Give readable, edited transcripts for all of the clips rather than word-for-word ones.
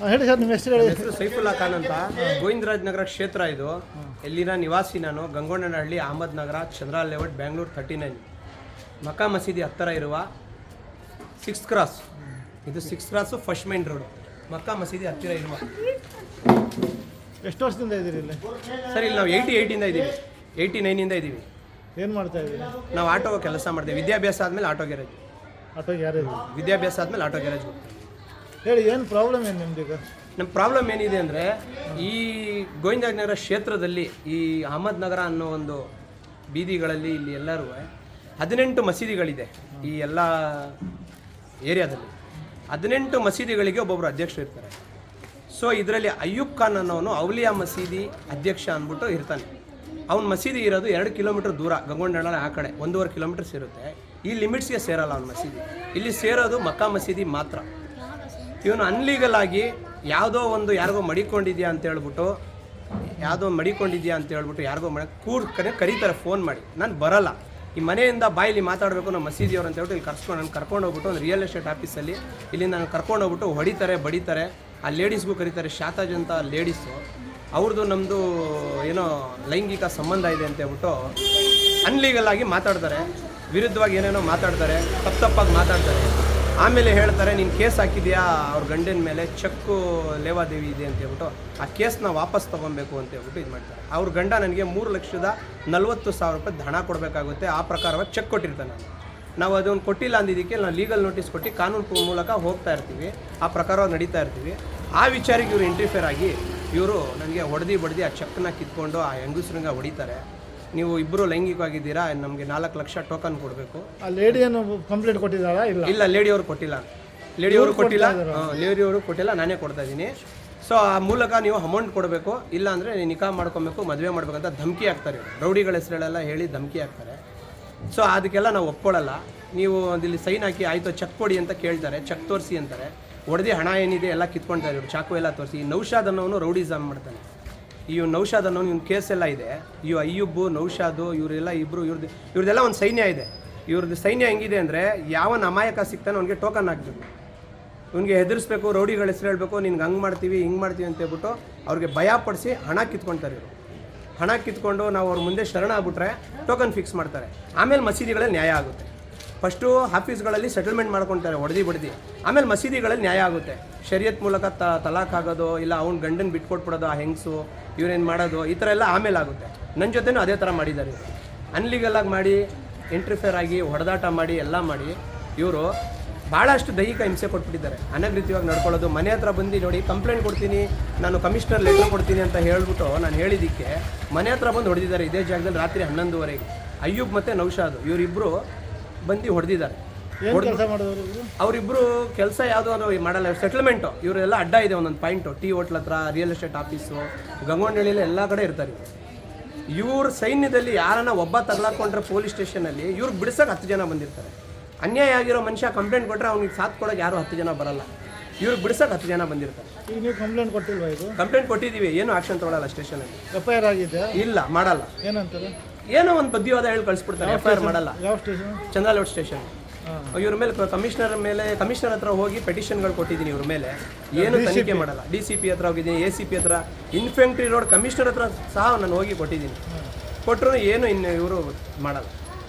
ಹೇಳಿ ಸರ್, ನಿಮ್ಮ ಹೆಸರು ನನ್ನ ಹೇಳಿ. ಹೆಸರು ಸೈಫುಲ್ಲಾ ಖಾನ್ ಅಂತ. ಗೋವಿಂದರಾಜ್ ನಗರ ಕ್ಷೇತ್ರ ಇದು. ಇಲ್ಲಿನ ನಿವಾಸಿ ನಾನು. ಗಂಗೊಂಡನಹಳ್ಳಿ, ಅಹಮದ್ ನಗರ, ಚಂದ್ರ ಲೇಔಟ್, ಬ್ಯಾಂಗ್ಳೂರು 39. ಮಕ್ಕಾ ಮಸೀದಿ ಹತ್ತಿರ ಇರುವ 6th ಕ್ರಾಸ್. ಇದು 6th cross first main road. Makka Masjid ಹತ್ತಿರ ಇರುವ. ಎಷ್ಟು ವರ್ಷದಿಂದ ಇದ್ದೀರಿ ಇಲ್ಲಿ? ಸರ್, ಇಲ್ಲಿ ನಾವು 88ಇಂದ ಇದ್ದೀವಿ, 89ಇಂದ ಇದ್ದೀವಿ. ಏನು ಮಾಡ್ತಾ ಇದ್ದೀರಿ? ನಾವು ಆಟೋ ಕೆಲಸ ಮಾಡ್ತೀವಿ. ವಿದ್ಯಾಭ್ಯಾಸ ಆದಮೇಲೆ ಆಟೋ ಗ್ಯಾರೇಜ್. ಆಟೋಗೆ ಯಾರು ಇದ್ದೀರಿ? ವಿದ್ಯಾಭ್ಯಾಸ ಆದಮೇಲೆ ಆಟೋ ಗ್ಯಾರೇಜ್. ಹೇಳಿ, ಏನು ಪ್ರಾಬ್ಲಮ್ ಏನು ನಿಮ್ದೀಗ? ನಮ್ಮ ಪ್ರಾಬ್ಲಮ್ ಏನಿದೆ ಅಂದರೆ, ಈ ಗೋವಿಂದರಾಜ್ ನಗರ ಕ್ಷೇತ್ರದಲ್ಲಿ ಈ ಅಹಮದ್ ನಗರ ಅನ್ನೋ ಒಂದು ಬೀದಿಗಳಲ್ಲಿ ಇಲ್ಲಿ ಎಲ್ಲರೂ 18 ಮಸೀದಿಗಳಿದೆ. ಈ ಎಲ್ಲ ಏರಿಯಾದಲ್ಲಿ 18 ಮಸೀದಿಗಳಿಗೆ ಒಬ್ಬೊಬ್ಬರು ಅಧ್ಯಕ್ಷರು ಇರ್ತಾರೆ. ಸೊ ಇದರಲ್ಲಿ ಅಯ್ಯೂಬ್ ಖಾನ್ ಅನ್ನೋನು ಔಲಿಯಾ ಮಸೀದಿ ಅಧ್ಯಕ್ಷ ಅಂದ್ಬಿಟ್ಟು ಇರ್ತಾನೆ. ಅವ್ನ ಮಸೀದಿ ಇರೋದು 2 ಕಿಲೋಮೀಟರ್ ದೂರ, ಗಂಗೊಂಡನಹಳ್ಳಿ ಆ ಕಡೆ 1.5 ಕಿಲೋಮೀಟರ್ಸ್ ಇರುತ್ತೆ. ಈ ಲಿಮಿಟ್ಸ್ಗೆ ಸೇರಲ್ಲ ಅವ್ನ ಮಸೀದಿ. ಇಲ್ಲಿ ಸೇರೋದು ಮಕ್ಕಾ ಮಸೀದಿ ಮಾತ್ರ. ಇವನು ಅನ್ಲೀಗಲ್ ಆಗಿ ಯಾವುದೋ ಒಂದು ಯಾರಿಗೋ ಮಡಿಕೊಂಡಿದ್ಯಾ ಅಂತ ಹೇಳ್ಬಿಟ್ಟು ಯಾರಿಗೋ ಕರೀತಾರೆ ಫೋನ್ ಮಾಡಿ. ನಾನು ಬರಲ್ಲ, ಈ ಮನೆಯಿಂದ ಬಾಯಲ್ಲಿ ಮಾತಾಡಬೇಕು ನಮ್ಮ ಮಸೀದಿಯವರು ಅಂತ ಹೇಳ್ಬಿಟ್ಟು ಇಲ್ಲಿ ನಾನು ಕರ್ಕೊಂಡು ಹೋಗ್ಬಿಟ್ಟು ಒಂದು ರಿಯಲ್ ಎಸ್ಟೇಟ್ ಆಫೀಸಲ್ಲಿ ಇಲ್ಲಿ ನಾನು ಕರ್ಕೊಂಡು ಹೋಗ್ಬಿಟ್ಟು ಹೊಡಿತಾರೆ, ಬಡಿತಾರೆ. ಆ ಲೇಡೀಸ್ಗೂ ಕರೀತಾರೆ, ಶಾತಾಜ್ ಅಂತ ಲೇಡೀಸು. ಅವ್ರದ್ದು ನಮ್ಮದು ಏನೋ ಲೈಂಗಿಕ ಸಂಬಂಧ ಇದೆ ಅಂತ ಹೇಳ್ಬಿಟ್ಟು ಅನ್ಲೀಗಲ್ ಆಗಿ ಮಾತಾಡ್ತಾರೆ, ವಿರುದ್ಧವಾಗಿ ಏನೇನೋ ಮಾತಾಡ್ತಾರೆ, ತಪ್ಪಾಗಿ ಮಾತಾಡ್ತಾರೆ. ಆಮೇಲೆ ಹೇಳ್ತಾರೆ, ನೀನು ಕೇಸ್ ಹಾಕಿದ್ಯಾ ಅವ್ರ ಗಂಡನ ಮೇಲೆ, ಚೆಕ್ಕು ಲೇವಾದೇವಿ ಇದೆ ಅಂತ ಹೇಳ್ಬಿಟ್ಟು ಆ ಕೇಸ್ನ ವಾಪಸ್ ತೊಗೊಬೇಕು ಅಂತ ಹೇಳ್ಬಿಟ್ಟು ಇದು ಮಾಡ್ತಾರೆ. ಅವ್ರ ಗಂಡ ನನಗೆ 3,40,000 ರೂಪಾಯಿ ಹಣ ಕೊಡಬೇಕಾಗುತ್ತೆ. ಆ ಪ್ರಕಾರವಾಗಿ ಚೆಕ್ ಕೊಟ್ಟಿರ್ತಾನೆ. ನಾವು ಅದನ್ನು ಕೊಟ್ಟಿಲ್ಲ ಅಂದಿದ್ದಕ್ಕೆ ನಾವು ಲೀಗಲ್ ನೋಟಿಸ್ ಕೊಟ್ಟು ಕಾನೂನು ಮೂಲಕ ಹೋಗ್ತಾ ಇರ್ತೀವಿ, ಆ ಪ್ರಕಾರವಾಗಿ ನಡೀತಾ ಇರ್ತೀವಿ. ಆ ವಿಚಾರಕ್ಕೆ ಇವರು ಇಂಟರ್ಫಿಯರ್ ಆಗಿ ಇವರು ನನಗೆ ಹೊಡೆದು ಆ ಚೆಕ್ನ ಕಿತ್ಕೊಂಡು ಆ ಹೆಂಗಸ್ರಂಗೆ ಹೊಡಿತಾರೆ. ನೀವು ಇಬ್ಬರು ಲೈಂಗಿಕವಾಗಿದ್ದೀರಾ, ನಮಗೆ 4 ಲಕ್ಷ ಟೋಕನ್ ಕೊಡಬೇಕು. ಆ ಲೇಡಿಯನ್ನು ಕಂಪ್ಲೇಂಟ್ ಕೊಟ್ಟಿದ್ದಾರಾ? ಇಲ್ಲ, ಲೇಡಿಯವರು ಕೊಟ್ಟಿಲ್ಲ. ಲೇಡಿಯವರು ಕೊಟ್ಟಿಲ್ಲ, ನಾನೇ ಕೊಡ್ತಾ ಇದ್ದೀನಿ. ಸೊ ಆ ಮೂಲಕ ನೀವು ಅಮೌಂಟ್ ಕೊಡಬೇಕು, ಇಲ್ಲ ಅಂದರೆ ನಿಕಾ ಮಾಡ್ಕೊಬೇಕು, ಮದುವೆ ಮಾಡ್ಬೇಕಂತ ಧಮಕಿ ಹಾಕ್ತಾರೆ. ರೌಡಿಗಳ ಹೆಸರುಗಳೆಲ್ಲ ಹೇಳಿ ಧಮಕಿ ಹಾಕ್ತಾರೆ. ಸೊ ಅದಕ್ಕೆಲ್ಲ ನಾವು ಒಪ್ಕೊಳ್ಳಲ್ಲ. ನೀವು ಇಲ್ಲಿ ಸೈನ್ ಹಾಕಿ ಆಯಿತು ಚೆಕ್ ಕೊಡಿ ಅಂತ ಕೇಳ್ತಾರೆ, ಚೆಕ್ ತೋರಿಸಿ ಅಂತಾರೆ. ಹೊಡೆದು ಹಣ ಏನಿದೆ ಎಲ್ಲ ಕಿತ್ಕೊಳ್ತಾರೆ ಇವರು, ಚಾಕು ಎಲ್ಲ ತೋರಿಸಿ. ಈ ನೌಶಾದ್ ಅನ್ನೋನು ರೌಡಿಸಮ್ ಮಾಡ್ತಾನೆ. ನೌಶಾದ್ ಅನ್ನೋನು ಇವ್ನ ಕೇಸೆಲ್ಲ ಇದೆ. ಅಯ್ಯೂಬು, ನೌಶಾದು, ಇವರೆಲ್ಲ ಇಬ್ಬರು ಇವ್ರದ್ದೆಲ್ಲ ಒಂದು ಸೈನ್ಯ ಇದೆ. ಇವ್ರದ್ದು ಸೈನ್ಯ ಹೆಂಗಿದೆ ಅಂದರೆ, ಯಾವನ ಅಮಾಯಕ ಸಿಗ್ತಾನೆ ಅವ್ನಿಗೆ ಟೋಕನ್ ಹಾಕಬೇಕು, ಇವ್ನಿಗೆ ಹೆದರಿಸ್ಬೇಕು, ರೌಡಿಗಳ ಹೆಸರು ಹೇಳಬೇಕು, ನಿನ್ಗೆ ಹಂಗೆ ಮಾಡ್ತೀವಿ ಹಿಂಗೆ ಮಾಡ್ತೀವಿ ಅಂತ ಹೇಳ್ಬಿಟ್ಟು ಅವ್ರಿಗೆ ಭಯಪಡಿಸಿ ಹಣ ಕಿತ್ಕೊಳ್ತಾರೆ ಇವರು. ಹಣ ಕಿತ್ಕೊಂಡು ನಾವು ಅವ್ರ ಮುಂದೆ ಶರಣ ಆಗ್ಬಿಟ್ರೆ ಟೋಕನ್ ಫಿಕ್ಸ್ ಮಾಡ್ತಾರೆ. ಆಮೇಲೆ ಮಸೀದಿಗಳಲ್ಲಿ ನ್ಯಾಯ ಆಗುತ್ತೆ. ಫಸ್ಟು ಆಫೀಸ್ಗಳಲ್ಲಿ ಸೆಟಲ್ಮೆಂಟ್ ಮಾಡ್ಕೊಳ್ತಾರೆ ಹೊಡೆದು. ಆಮೇಲೆ ಮಸೀದಿಗಳಲ್ಲಿ ನ್ಯಾಯ ಆಗುತ್ತೆ. ಶರಿಯತ್ ಮೂಲಕ ತಲಾಕ್ ಆಗೋದು, ಇಲ್ಲ ಅವ್ನ ಗಂಡನ ಬಿಟ್ಕೊಟ್ಬಿಡೋದು, ಆ ಹೆಂಗಸು ಇವ್ರೇನು ಮಾಡೋದು, ಈ ಥರ ಎಲ್ಲ ಆಮೇಲೆ ಆಗುತ್ತೆ. ನನ್ನ ಜೊತೆನೂ ಅದೇ ಥರ ಮಾಡಿದ್ದಾರೆ. ಅನ್ಲೀಗಲಾಗಿ ಮಾಡಿ, ಇಂಟರ್ಫಿಯರ್ ಆಗಿ, ಹೊಡೆದಾಟ ಮಾಡಿ, ಎಲ್ಲ ಮಾಡಿ ಇವರು ಭಾಳಷ್ಟು ದೈಹಿಕ ಹಿಂಸೆ ಕೊಟ್ಬಿಟ್ಟಿದ್ದಾರೆ. ಅನಗತ್ಯವಾಗಿ ನಡ್ಕೊಳ್ಳೋದು. ಮನೆ ಹತ್ರ ಬಂದು ನೋಡಿ, ಕಂಪ್ಲೇಂಟ್ ಕೊಡ್ತೀನಿ, ನಾನು ಕಮಿಷನರ್ ಲೆಟರ್ ಕೊಡ್ತೀನಿ ಅಂತ ಹೇಳ್ಬಿಟ್ಟು ನಾನು ಹೇಳಿದ್ದಕ್ಕೆ ಮನೆ ಹತ್ರ ಬಂದು ಹೊಡೆದಿದ್ದಾರೆ. ಇದೇ ಜಾಗದಲ್ಲಿ ರಾತ್ರಿ 11:30 ಅಯ್ಯೂಬ್ ಮತ್ತು ನೌಶಾದ್ ಇವರಿಬ್ಬರು ಬಂದು ಹೊಡೆದಿದ್ದಾರೆ. ಅವರಿಬ್ಬರು ಕೆಲಸ ಯಾವುದೋ ಮಾಡಲ್ಲ, ಸೆಟಲ್ಮೆಂಟು. ಇವರೆಲ್ಲ ಅಡ್ಡ ಇದೆ ಒಂದೊಂದು ಪಾಯಿಂಟು. ಟೀ ಹೋಟ್ಲ್ ಹತ್ರ, ರಿಯಲ್ ಎಸ್ಟೇಟ್ ಆಫೀಸು, ಗಂಗೊಂಡಳ್ಳಿಯಲ್ಲಿ ಎಲ್ಲ ಕಡೆ ಇರ್ತಾರೆ. ಇವ್ರ ಸೈನ್ಯದಲ್ಲಿ ಯಾರನ್ನ ಒಬ್ಬ ತಗಲಾಕೊಂಡ್ರೆ ಪೊಲೀಸ್ ಸ್ಟೇಷನಲ್ಲಿ ಇವ್ರಿಗೆ ಬಿಡಿಸೋಕೆ 10 ಜನ ಬಂದಿರ್ತಾರೆ. ಅನ್ಯಾಯ ಆಗಿರೋ ಮನುಷ್ಯ ಕಂಪ್ಲೇಂಟ್ ಕೊಟ್ಟರೆ ಅವ್ನಿಗೆ ಸಾಥ್ ಕೊಡೋಕೆ ಯಾರು 10 ಜನ ಬರಲ್ಲ. ಇವ್ರಿಗೆ ಬಿಡಿಸೋಕೆ 10 ಜನ ಬಂದಿರ್ತಾರೆ. ಈಗ ನೀವು ಕಂಪ್ಲೇಂಟ್ ಕೊಟ್ಟಿಲ್ವಾ? ಇದು ಕಂಪ್ಲೇಂಟ್ ಕೊಟ್ಟಿದ್ದೀವಿ, ಏನು ಆಕ್ಷನ್ ತೊಗೊಳಲ್ಲ ಸ್ಟೇಷನಲ್ಲಿ. FIR ಆಗಿದೆ? ಇಲ್ಲ, ಮಾಡಲ್ಲ. ಏನಂತಾರೆ? ಏನೋ ಒಂದು ಬುದ್ಧಿವಾದ ಹೇಳಿ ಕಳಿಸ್ಬಿಡ್ತಾರೆ. FIR ಮಾಡಲ್ಲ. ಯಾವ ಸ್ಟೇಷನ್? ಚಂದ್ರ ಲೇಔಟ್ ಸ್ಟೇಷನ್. ಇವ್ರ ಮೇಲೆ ಕಮಿಷನರ್ ಹತ್ರ ಹೋಗಿ ಪೆಟಿಷನ್ಗಳು ಕೊಟ್ಟಿದ್ದೀನಿ. ಇವ್ರ ಮೇಲೆ ಏನು ತನಿಖೆ ಮಾಡಲ್ಲ. DCP ಹತ್ರ ಹೋಗಿದ್ದೀನಿ, ACP ಹತ್ರ, ಇನ್ಫೆಂಟ್ರಿ ರೋಡ್ ಕಮಿಷನರ್ ಹತ್ರ ಸಹ ನಾನು ಹೋಗಿ ಕೊಟ್ಟಿದ್ದೀನಿ. ಕೊಟ್ಟರು ಏನು ಇವರು ಮಾಡಲ್ಲ.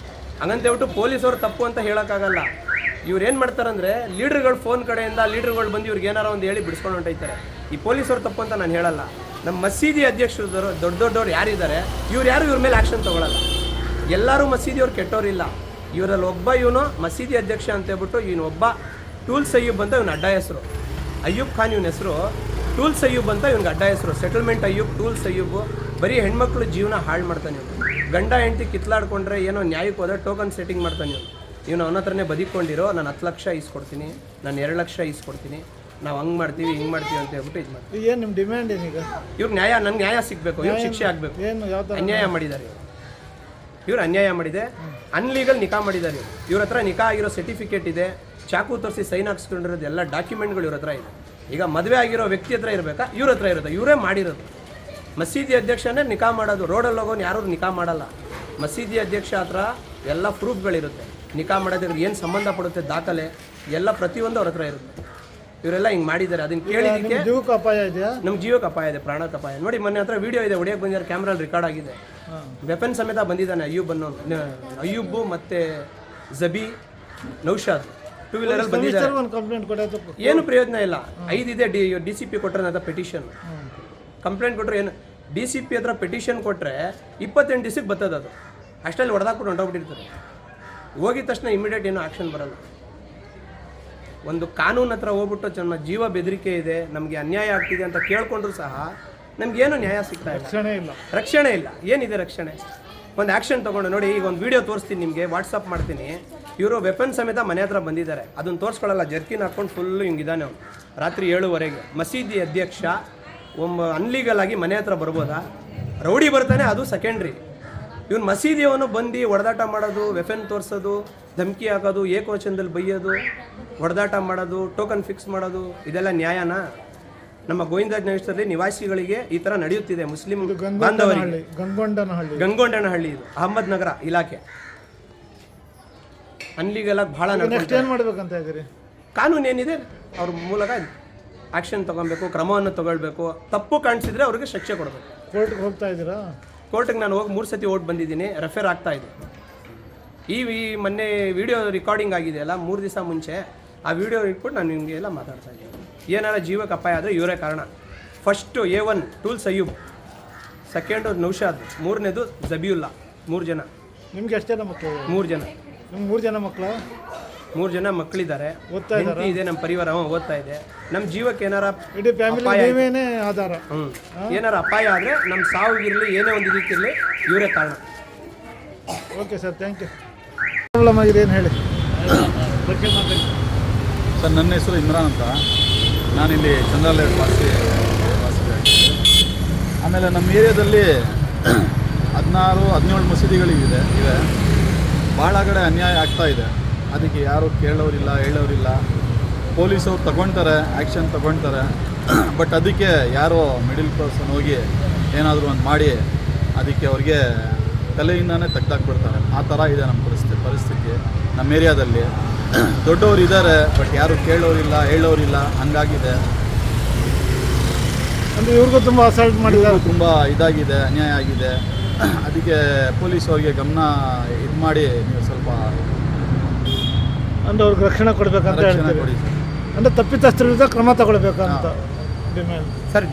ಹಂಗಂತೇಳ್ಬಿಟ್ಟು ಪೊಲೀಸವ್ರು ತಪ್ಪು ಅಂತ ಹೇಳೋಕ್ಕಾಗಲ್ಲ. ಇವ್ರು ಏನು ಮಾಡ್ತಾರಂದರೆ, ಲೀಡ್ರ್ಗಳು ಫೋನ್ ಕಡೆಯಿಂದ ಲೀಡ್ರ್ಗಳು ಬಂದು ಇವ್ರಿಗೆ ಏನಾರ ಒಂದು ಹೇಳಿ ಬಿಡಿಸ್ಕೊಂಡು ಹೊಂಟೈತಾರೆ. ಈ ಪೊಲೀಸವ್ರು ತಪ್ಪು ಅಂತ ನಾನು ಹೇಳಲ್ಲ. ನಮ್ಮ ಮಸೀದಿ ಅಧ್ಯಕ್ಷರು ದೊಡ್ಡವ್ರು ಯಾರಿದ್ದಾರೆ, ಯಾರು ಇವ್ರ ಮೇಲೆ ಆ್ಯಕ್ಷನ್ ತೊಗೊಳಲ್ಲ. ಎಲ್ಲರೂ ಮಸೀದಿಯವ್ರು ಕೆಟ್ಟೋರಿಲ್ಲ. ಇವರಲ್ಲಿ ಒಬ್ಬ ಇವನು ಮಸೀದಿ ಅಧ್ಯಕ್ಷ ಅಂತ ಹೇಳ್ಬಿಟ್ಟು ಇವನು ಒಬ್ಬ ಟೂಲ್ಸ್ ಅಯ್ಯೂಬ್ ಅಂತ ಇವನು ಅಡ್ಡ ಹೆಸರು. ಅಯ್ಯೂಬ್ ಖಾನ್ ಇವನ ಹೆಸರು, ಟೂಲ್ಸ್ ಅಯ್ಯೂಬ್ ಅಂತ ಇವ್ನಿಗೆ ಅಡ್ಡ ಹೆಸರು. Settlement Ayub, tools Ayub. ಬರೀ ಹೆಣ್ಮಕ್ಳು ಜೀವನ ಹಾಳು ಮಾಡ್ತಾನೆ ಇವನು. ಗಂಡ ಹೆಂಡತಿ ಕಿತ್ಲಾಡ್ಕೊಂಡ್ರೆ ಏನೋ ನ್ಯಾಯಕ್ಕೆ ಹೋದರೆ ಟೋಕನ್ ಸೆಟ್ಟಿಂಗ್ ಮಾಡ್ತಾನೆ ಇವನು ಅವನ ಹತ್ರನೇ ಬದಿಕೊಂಡಿರೋ, ನಾನು 10 ಲಕ್ಷ ಈಸ್ಕೊಡ್ತೀನಿ, ನಾನು 2 ಲಕ್ಷ ಈಸ್ಕೊಡ್ತೀನಿ, ನಾವು ಹಂಗೆ ಮಾಡ್ತೀವಿ ಹಿಂಗೆ ಮಾಡ್ತೀವಿ ಅಂತ ಹೇಳ್ಬಿಟ್ಟು ಇದು ಮಾಡ್ತೀವಿ. ಏನು ನಿಮ್ಮ ಡಿಮ್ಯಾಂಡ್ ಏನೀಗ? ಇವ್ರಿಗೆ ನನಗೆ ನ್ಯಾಯ ಸಿಗಬೇಕು, ಇವ್ರಿಗೆ ಶಿಕ್ಷೆ ಆಗಬೇಕು. ಏನು ಯಾವ ಥರ ಅನ್ಯಾಯ ಮಾಡಿದ್ದಾರೆ ಇವ್ರು ಅನ್ಯಾಯ ಮಾಡಿದೆ. ಅನ್ಲೀಗಲ್ ನಿಕಾ ಮಾಡಿದ್ದಾರೆ. ಇವ್ರ ಹತ್ರ ನಿಕಾ ಆಗಿರೋ ಸರ್ಟಿಫಿಕೇಟ್ ಇದೆ, ಚಾಕು ತೋರಿಸಿ ಸೈನ್ ಹಾಕ್ಸ್ಕೊಂಡಿರೋದು ಎಲ್ಲ ಡಾಕ್ಯುಮೆಂಟ್ಗಳು ಇವ್ರ ಹತ್ರ ಇದೆ. ಈಗ ಮದುವೆ ಆಗಿರೋ ವ್ಯಕ್ತಿ ಹತ್ರ ಇರಬೇಕಾ? ಇವ್ರ ಹತ್ರ ಇರುತ್ತೆ. ಇವರೇ ಮಾಡಿರೋದು. ಮಸೀದಿ ಅಧ್ಯಕ್ಷನೇ ನಿಕಾ ಮಾಡೋದು. ರೋಡಲ್ಲಿ ಹೋಗೋನು ಯಾರು ನಿಕಾ ಮಾಡಲ್ಲ. ಮಸೀದಿ ಅಧ್ಯಕ್ಷ ಹತ್ರ ಎಲ್ಲ ಪ್ರೂಫ್ಗಳಿರುತ್ತೆ. ನಿಕಾ ಮಾಡೋದ್ರಿಗೆ ಏನು ಸಂಬಂಧಪಡುತ್ತೆ ದಾಖಲೆ ಎಲ್ಲ ಪ್ರತಿಯೊಂದು ಅವ್ರ ಹತ್ರ ಇರುತ್ತೆ. ಇವರೆಲ್ಲ ಹಿಂಗೆ ಮಾಡಿದ್ದಾರೆ. ಅದನ್ನ ಕೇಳಿದಕ್ಕೆ ಜೀವಕ್ಕೆ ಅಪಾಯ ಇದೆಯಾ? ನಮ್ಮ ಜೀವಕ್ಕೆ ಅಪಾಯ ಇದೆ, ಪ್ರಾಣಕ್ಕೆ ಅಪಾಯ. ನೋಡಿ ಮೊನ್ನೆ ಹತ್ರ ವಿಡಿಯೋ ಇದೆ, ಹೊಡಿಯೋಕೆ ಬಂದಿದ್ದಾರೆ, ಕ್ಯಾಮ್ರಲ್ಲಿ ರೆಕಾರ್ಡ್ ಆಗಿದೆ. ವೆಪನ್ ಸಮೇತ ಬಂದಿದ್ದಾನೆ ಅಯ್ಯೂಬ್ ಮತ್ತೆ ಜಬಿ ನೌಶಾದ್ ಟೂ ವೀಲರಲ್ಲಿ ಬಂದಿದ್ದಾರೆ. ಕಂಪ್ಲೇಂಟ್ ಕೊಡೋದು ಏನು ಪ್ರಯೋಜನ ಇಲ್ಲ. 5 ಇದೆ DCP ಕೊಟ್ಟರೆ ಅಂತ ಪೆಟಿಷನ್. ಕಂಪ್ಲೇಂಟ್ ಕೊಟ್ಟರೆ ಏನು, DCP ಹತ್ರ ಪೆಟಿಷನ್ ಕೊಟ್ಟರೆ 28 ದಿವಸಕ್ಕೆ ಬರ್ತದೆ ಅದು. ಅಷ್ಟರಲ್ಲಿ ಹೊಡೆದಾಕ್ಬಿಟ್ಟು ಹೊಂಟೋಗ್ಬಿಟ್ಟಿರ್ತಾರೆ. ಹೋಗಿದ ತಕ್ಷಣ ಇಮಿಡಿಯೇಟ್ ಏನೂ ಆ್ಯಕ್ಷನ್ ಬರೋಲ್ಲ. ಒಂದು ಕಾನೂನು ಹತ್ರ ಹೋಗ್ಬಿಟ್ಟು ನಮ್ಮ ಜೀವ ಬೆದರಿಕೆ ಇದೆ, ನಮಗೆ ಅನ್ಯಾಯ ಆಗ್ತಿದೆ ಅಂತ ಕೇಳ್ಕೊಂಡ್ರು ಸಹ ನಮಗೇನು ನ್ಯಾಯ ಸಿಗ್ತಾ ಇಲ್ಲ, ರಕ್ಷಣೆ ಇಲ್ಲ. ಏನಿದೆ ರಕ್ಷಣೆ? ಒಂದು ಆ್ಯಕ್ಷನ್ ತೊಗೊಂಡು ನೋಡಿ. ಈಗ ಒಂದು ವೀಡಿಯೋ ತೋರಿಸ್ತೀನಿ ನಿಮಗೆ, ವಾಟ್ಸಪ್ ಮಾಡ್ತೀನಿ. ಇವರು ವೆಪನ್ ಸಮೇತ ಮನೆ ಹತ್ರ ಬಂದಿದ್ದಾರೆ. ಅದನ್ನು ತೋರಿಸ್ಕೊಳ್ಳಲ್ಲ, ಜರ್ಕಿನ್ ಹಾಕ್ಕೊಂಡು ಫುಲ್ಲು ಹಿಂಗಿದ್ದಾನೆ ಅವನು. ರಾತ್ರಿ 7:15 ಮಸೀದಿ ಅಧ್ಯಕ್ಷ ಅನ್ಲೀಗಲ್ ಆಗಿ ಮನೆ ಹತ್ರ ಬರ್ಬೋದಾ? ರೌಡಿ ಬರ್ತಾನೆ, ಅದು ಸೆಕೆಂಡ್ರಿ. ಇವನು ಮಸೀದಿಯವನು ಬಂದು ಹೊಡೆದಾಟ ಮಾಡೋದು, ವೆಪನ್ ತೋರಿಸೋದು, ಧಮಕಿ ಹಾಕೋದು, ಏಕವಚನದಲ್ಲಿ ಬೈಯೋದು, ಹೊಡೆದಾಟ ಮಾಡೋದು, ಟೋಕನ್ ಫಿಕ್ಸ್ ಮಾಡೋದು, ಇದೆಲ್ಲ ನ್ಯಾಯನಾ? ನಮ್ಮ ಗೋವಿಂದರಾಜ ನಗರದಲ್ಲಿ ನಿವಾಸಿಗಳಿಗೆ ಈ ಥರ ನಡೆಯುತ್ತಿದೆ. ಮುಸ್ಲಿಂ ಬಾಂಧವರಿಗೆ. ಗಂಗೊಂಡನಹಳ್ಳಿ ಇದು ಅಹಮದ್ ನಗರ ಇಲಾಖೆ. ಅನ್ಲೀಗಲ್ ಆಗಿ ಭಾಳ ಮಾಡ್ಬೇಕಂತ ಇದ್ದೀರಿ. ಕಾನೂನು ಏನಿದೆ ಅವ್ರ ಮೂಲಕ ಆ್ಯಕ್ಷನ್ ತೊಗೊಬೇಕು, ಕ್ರಮವನ್ನು ತಗೊಳ್ಬೇಕು. ತಪ್ಪು ಕಾಣಿಸಿದ್ರೆ ಅವ್ರಿಗೆ ಶಿಕ್ಷೆ ಕೊಡಬೇಕು. ಕೋರ್ಟ್ಗೆ ಹೋಗ್ತಾ ಇದ್ದೀರಾ? ಕೋರ್ಟಿಗೆ ನಾನು ಹೋಗಿ 3 ಸತಿ ಓಟ್ ಬಂದಿದ್ದೀನಿ, ರೆಫರ್ ಆಗ್ತಾ ಇದೆ. ಈ ಮೊನ್ನೆ ವಿಡಿಯೋ ರೆಕಾರ್ಡಿಂಗ್ ಆಗಿದೆಯಲ್ಲ 3 ದಿವಸ ಮುಂಚೆ, ಆ ವಿಡಿಯೋ ಇಟ್ಬಿಟ್ಟು ನಾನು ನಿಮಗೆ ಎಲ್ಲ ಮಾತಾಡ್ತಾ ಇದ್ದೀನಿ. ಏನಾರ ಜೀವಕ್ಕೆ ಅಪಾಯ ಆದರೆ ಇವರೇ ಕಾರಣ. First A1 tools Ayyub, second Naushad, 3ನೇದು ಜಬಿಯುಲ್ಲಾ. 3 ಜನ. ನಿಮ್ಗೆ ಎಷ್ಟು ಜನ ಮಕ್ಕಳು? 3 ಜನ. ನಿಮ್ಗೆ 3 ಜನ ಮಕ್ಕಳು? 3 ಜನ ಮಕ್ಕಳಿದ್ದಾರೆ, ಹೆಂಡತಿ ಇದೆ, ನಮ್ಮ ಪರಿವಾರ ಓದ್ತಾ ಇದೆ. ನಮ್ಮ ಜೀವಕ್ಕೆ ಏನಾರ ಇಡೀ ಫ್ಯಾಮಿಲಿ ಆಧಾರ. ಏನಾರ ಅಪಾಯ ಆದರೆ ನಮ್ಮ ಸಾವಿಗಿರಲಿ, ಏನೇ ಒಂದು ಇದಕ್ಕಿರಲಿ ಇವರೇ ಕಾರಣ. Okay sir, thank you. Problem ಆಗಿದೆ ಏನು ಹೇಳಿ ಸರ್. ನನ್ನ ಹೆಸರು ಇಮ್ರಾನ್ ಅಂತ. ನಾನಿಲ್ಲಿ ಚಂದ್ರಾಲಯ ವಾಸಿ. ಆಮೇಲೆ ನಮ್ಮ ಏರಿಯಾದಲ್ಲಿ 16-17 ಮಸೀದಿಗಳಿವೆ. ಭಾಳ ಕಡೆ ಅನ್ಯಾಯ ಆಗ್ತಾ ಇದೆ. ಅದಕ್ಕೆ ಯಾರು ಕೇಳೋರಿಲ್ಲ, ಹೇಳೋರಿಲ್ಲ. ಪೊಲೀಸವ್ರು ತಗೊಳ್ತಾರೆ, ಆ್ಯಕ್ಷನ್ ತಗೊಳ್ತಾರೆ. ಬಟ್ ಅದಕ್ಕೆ ಯಾರೋ ಮಿಡಿಲ್ ಪರ್ಸನ್ ಹೋಗಿ ಏನಾದರೂ ಒಂದು ಮಾಡಿ ಅದಕ್ಕೆ ಅವ್ರಿಗೆ ತಲೆಯಿಂದಾನೇ ತೆಗ್ದಾಕ್ಬಿಡ್ತಾರೆ. ಆ ಥರ ಇದೆ ನಮ್ಮ ಪರಿಸ್ಥಿತಿ ನಮ್ಮ ಏರಿಯಾದಲ್ಲಿ. ದೊಡ್ಡವರು ಇದ್ದಾರೆ, ಬಟ್ ಯಾರು ಕೇಳೋರಿಲ್ಲ, ಹೇಳೋರಿಲ್ಲ, ಹಂಗಾಗಿದೆ. ಅಂದರೆ ಇವ್ರಿಗೂ ತುಂಬ ಅಸಾಲ್ಟ್ ಮಾಡಿದ್ದಾರೆ, ತುಂಬ ಇದಾಗಿದೆ, ಅನ್ಯಾಯ ಆಗಿದೆ. ಅದಕ್ಕೆ ಪೊಲೀಸ್ ಅವ್ರಿಗೆ ಗಮನ ಇದು ಮಾಡಿ ನೀವು ಸ್ವಲ್ಪ ಅಂದರೆ ಅವ್ರಿಗೆ ರಕ್ಷಣೆ ಕೊಡಬೇಕಂತ ಹೇಳ್ತೀವಿ. ಕೊಡಿ ಸರ್. ಅಂದರೆ ತಪ್ಪಿತಸ್ಥರ ವಿರುದ್ಧ ಕ್ರಮ ತಗೊಳ್ಬೇಕಂತ ಡಿಮ್ಯಾಂಡ್ ಸರ್.